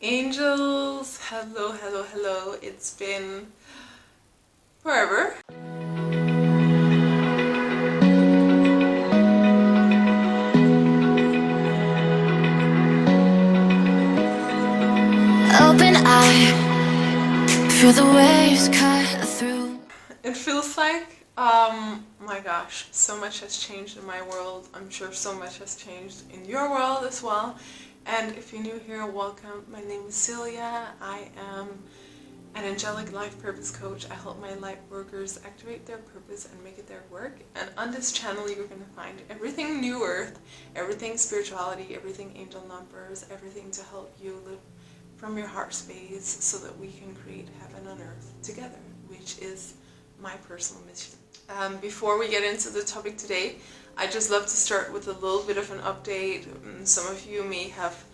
Angels, hello, hello, hello. It's been forever. Open eye, feel the waves cut through. It feels like, my gosh, so much has changed in my world. I'm sure so much has changed in your world as well. And if you're new here, welcome. My name is Celia. I am an angelic life purpose coach. I help my light workers activate their purpose and make it their work. And on this channel, you're going to find everything New Earth, everything spirituality, everything angel numbers, everything to help you live from your heart space so that we can create heaven on earth together, which is my personal mission. Before we get into the topic today, I just love to start with a little bit of an update. Some of you may have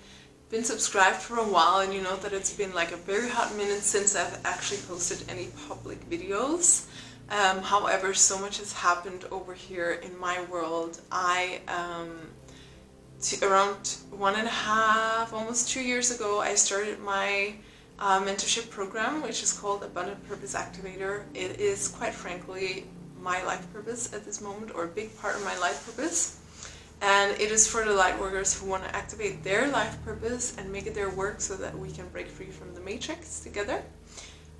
been subscribed for a while and you know that it's been like a very hot minute since I've actually posted any public videos. However, so much has happened over here in my world. Around 1.5, almost 2 years ago, I started my mentorship program, which is called Abundant Purpose Activator. It is, quite frankly, my life purpose at this moment, or a big part of my life purpose. And it is for the light workers who want to activate their life purpose and make it their work so that we can break free from the matrix together.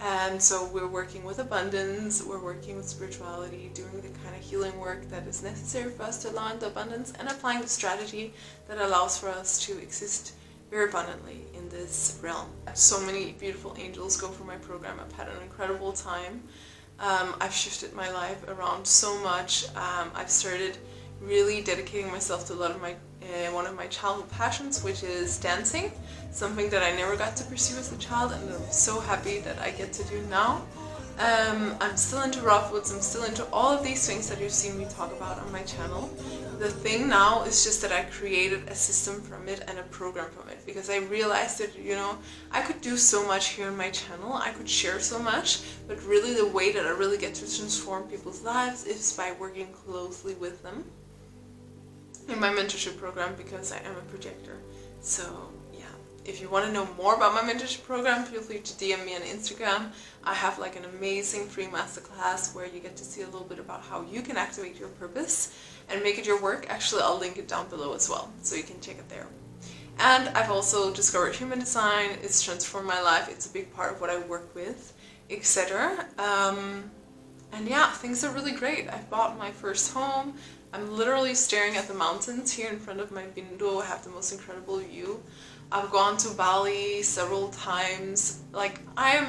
And so we're working with abundance, we're working with spirituality, doing the kind of healing work that is necessary for us to allow into abundance, and applying the strategy that allows for us to exist very abundantly in this realm. So many beautiful angels go through my program. I've had an incredible time. I've shifted my life around so much. I've started really dedicating myself to a lot of my one of my childhood passions, which is dancing, something that I never got to pursue as a child, and I'm so happy that I get to do now. I'm still into raw foods, I'm still into all of these things that you've seen me talk about on my channel. The thing now is just that I created a system from it and a program from it, because I realized that, I could do so much here on my channel, I could share so much, but really the way that I really get to transform people's lives is by working closely with them in my mentorship program, because I am a projector. So yeah, if you want to know more about my mentorship program, feel free to DM me on Instagram. I have like an amazing free masterclass where you get to see a little bit about how you can activate your purpose and make it your work. Actually, I'll link it down below as well, so you can check it there. And I've also discovered human design. It's transformed my life. It's a big part of what I work with, etc. And yeah, things are really great. I've bought my first home. I'm literally staring at the mountains here in front of my window. I have the most incredible view. I've gone to Bali several times. Like, I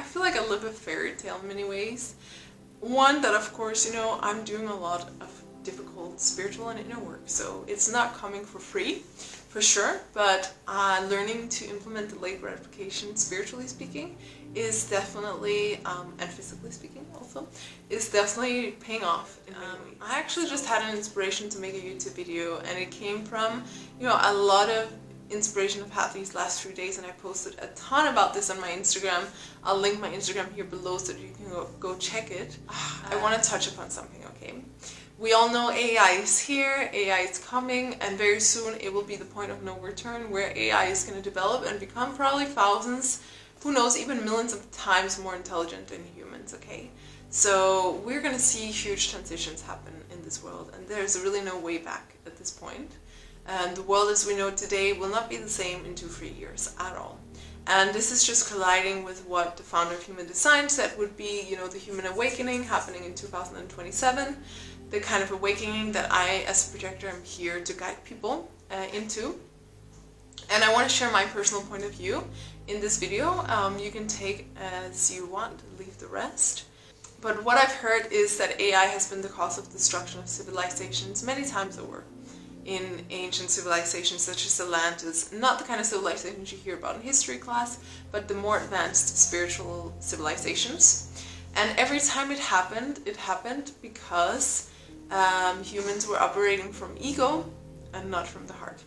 feel like I live a fairy tale in many ways. One, that of course, I'm doing a lot of difficult spiritual and inner work, so it's not coming for free, for sure, but learning to implement delayed gratification, spiritually speaking, is definitely, and physically speaking also, is definitely paying off in many ways. I actually just had an inspiration to make a YouTube video, and it came from, a lot of inspiration I've had these last few days, and I posted a ton about this on my Instagram. I'll link my Instagram here below so that you can go check it. I want to touch upon something, okay? We all know AI is here, AI is coming, and very soon it will be the point of no return, where AI is going to develop and become probably thousands, who knows, even millions of times more intelligent than humans, okay? So we're going to see huge transitions happen in this world, and there's really no way back at this point. And the world as we know it today will not be the same in 2-3 years at all. And this is just colliding with what the founder of Human Design said would be, the human awakening happening in 2027. The kind of awakening that I, as a projector, am here to guide people into. And I want to share my personal point of view in this video. You can take as you want, leave the rest. But what I've heard is that AI has been the cause of destruction of civilizations many times over. In ancient civilizations such as Atlantis, not the kind of civilizations you hear about in history class, but the more advanced spiritual civilizations. And every time it happened because humans were operating from ego and not from the heart.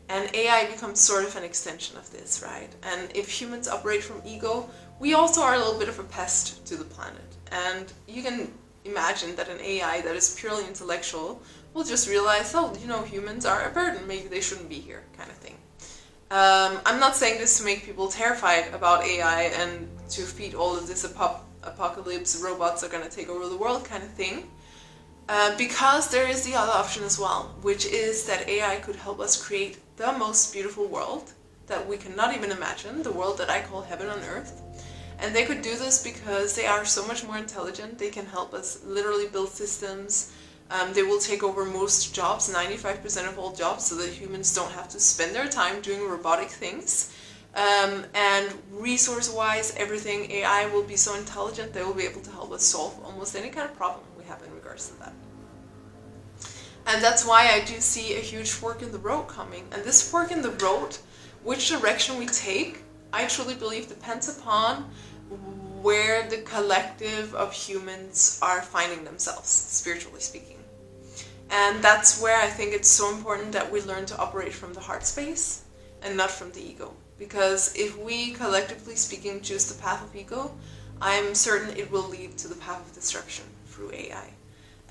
And AI becomes sort of an extension of this, right? And if humans operate from ego, we also are a little bit of a pest to the planet. And you can imagine that an AI that is purely intellectual will just realize, oh, humans are a burden, maybe they shouldn't be here, kind of thing. I'm not saying this to make people terrified about AI and to feed all of this apocalypse, robots are going to take over the world kind of thing. Because there is the other option as well, which is that AI could help us create the most beautiful world that we cannot even imagine, the world that I call heaven on earth. And they could do this because they are so much more intelligent. They can help us literally build systems. They will take over most jobs, 95% of all jobs, so that humans don't have to spend their time doing robotic things. And resource-wise, everything, AI will be so intelligent, they will be able to help us solve almost any kind of problem we have in regards to that. And that's why I do see a huge fork in the road coming. And this fork in the road, which direction we take, I truly believe depends upon where the collective of humans are finding themselves, spiritually speaking. And that's where I think it's so important that we learn to operate from the heart space and not from the ego. Because if we, collectively speaking, choose the path of ego, I'm certain it will lead to the path of destruction through AI.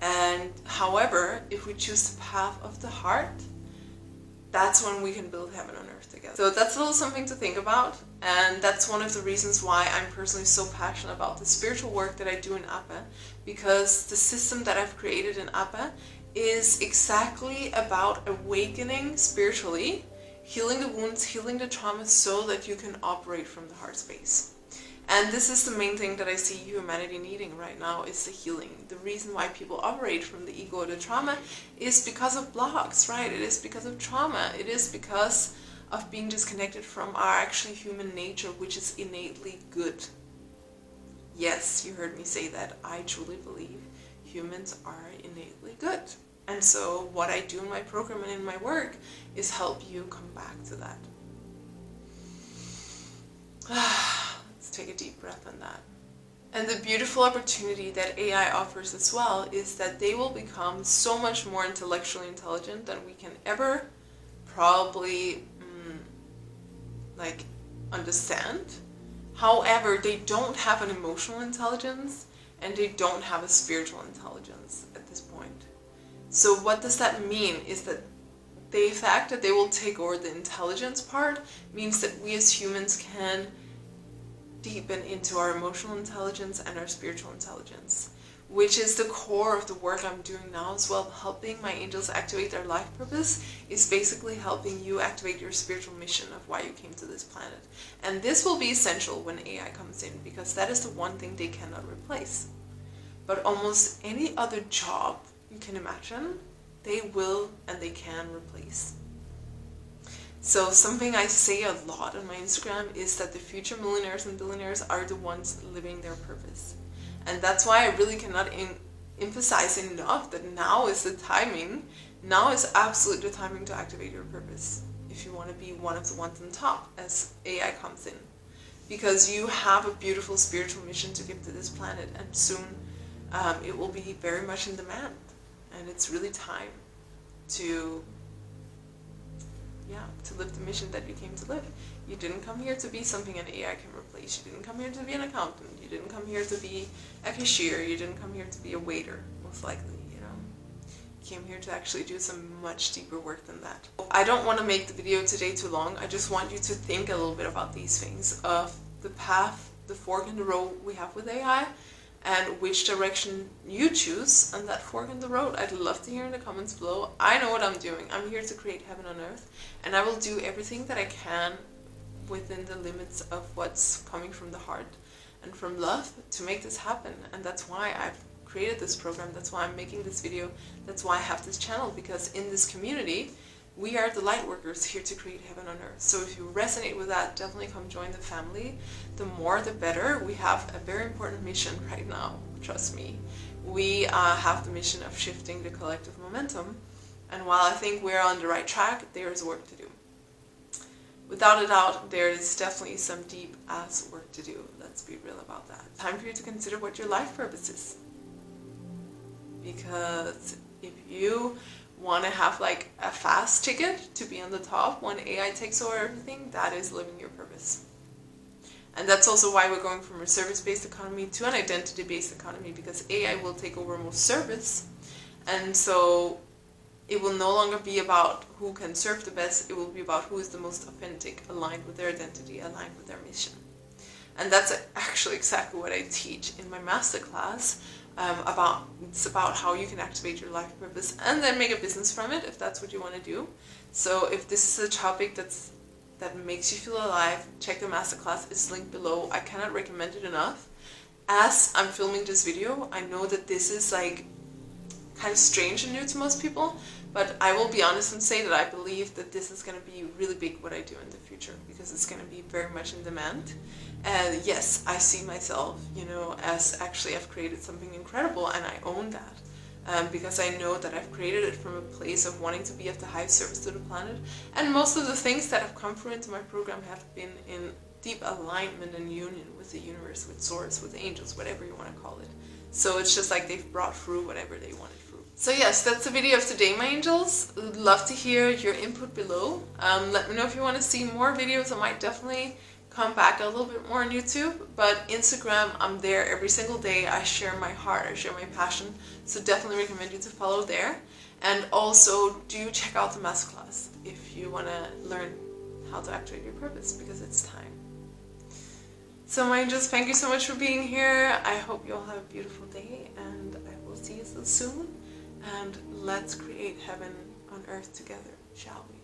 And however, if we choose the path of the heart, that's when we can build heaven on earth together. So that's a little something to think about, and that's one of the reasons why I'm personally so passionate about the spiritual work that I do in APA, because the system that I've created in APA is exactly about awakening spiritually, healing the wounds, healing the traumas, so that you can operate from the heart space. And this is the main thing that I see humanity needing right now, is the healing. The reason why people operate from the ego or the trauma is because of blocks, right? It is because of trauma. It is because of being disconnected from our actually human nature, which is innately good. Yes, you heard me say that. I truly believe humans are innately good. And so what I do in my program and in my work is help you come back to that. Take a deep breath on that. And the beautiful opportunity that AI offers as well is that they will become so much more intellectually intelligent than we can ever probably understand. However, they don't have an emotional intelligence and they don't have a spiritual intelligence at this point. So what does that mean is that the fact that they will take over the intelligence part means that we as humans can deepen into our emotional intelligence and our spiritual intelligence, which is the core of the work I'm doing now as well. Helping my angels activate their life purpose is basically helping you activate your spiritual mission of why you came to this planet. And this will be essential when AI comes in, because that is the one thing they cannot replace. But almost any other job you can imagine, they will and they can replace. So something I say a lot on my Instagram is that the future millionaires and billionaires are the ones living their purpose. And that's why I really cannot emphasize enough that now is the timing. Now is absolutely the timing to activate your purpose if you want to be one of the ones on top as AI comes in. Because you have a beautiful spiritual mission to give to this planet, and soon it will be very much in demand. And it's really time to live the mission that you came to live. You didn't come here to be something an AI can replace. You didn't come here to be an accountant. You didn't come here to be a cashier. You didn't come here to be a waiter, most likely, you know. You came here to actually do some much deeper work than that. I don't want to make the video today too long. I just want you to think a little bit about these things of the path, the fork in the road we have with AI, and which direction you choose on that fork in the road. I'd love to hear in the comments below. I know what I'm doing. I'm here to create heaven on earth, and I will do everything that I can within the limits of what's coming from the heart and from love to make this happen. And that's why I've created this program. That's why I'm making this video. That's why I have this channel, because in this community, we are the light workers here to create heaven on earth. So if you resonate with that, definitely come join the family. The more, the better. We have a very important mission right now, trust me. We have the mission of shifting the collective momentum. And while I think we're on the right track, there is work to do. Without a doubt, there is definitely some deep ass work to do. Let's be real about that. Time for you to consider what your life purpose is. Because if you want to have like a fast ticket to be on the top when AI takes over everything, that is living your purpose. And that's also why we're going from a service-based economy to an identity-based economy, because AI will take over most service. And so It will no longer be about who can serve the best, it will be about who is the most authentic, aligned with their identity, aligned with their mission. And that's actually exactly what I teach in my masterclass. It's about how you can activate your life purpose and then make a business from it if that's what you want to do. So if this is a topic that makes you feel alive, check the masterclass. It's linked below. I cannot recommend it enough. As I'm filming this video, I know that this is like kind of strange and new to most people, but I will be honest and say that I believe that this is going to be really big what I do in the future, because it's going to be very much in demand. And yes, I see myself, as actually I've created something incredible, and I own that. Because I know that I've created it from a place of wanting to be of the highest service to the planet. And most of the things that have come through into my program have been in deep alignment and union with the universe, with source, with angels, whatever you want to call it. So it's just like they've brought through whatever they wanted through. So yes, that's the video of today, my angels. Would love to hear your input below. Let me know if you want to see more videos. I might definitely come back a little bit more on YouTube, but Instagram, I'm there every single day. I share my heart, I share my passion, so definitely recommend you to follow there. And also do check out the masterclass if you want to learn how to activate your purpose, because it's time. So my angels, thank you so much for being here. I hope you all have a beautiful day, and I will see you so soon. And let's create heaven on earth together, shall we?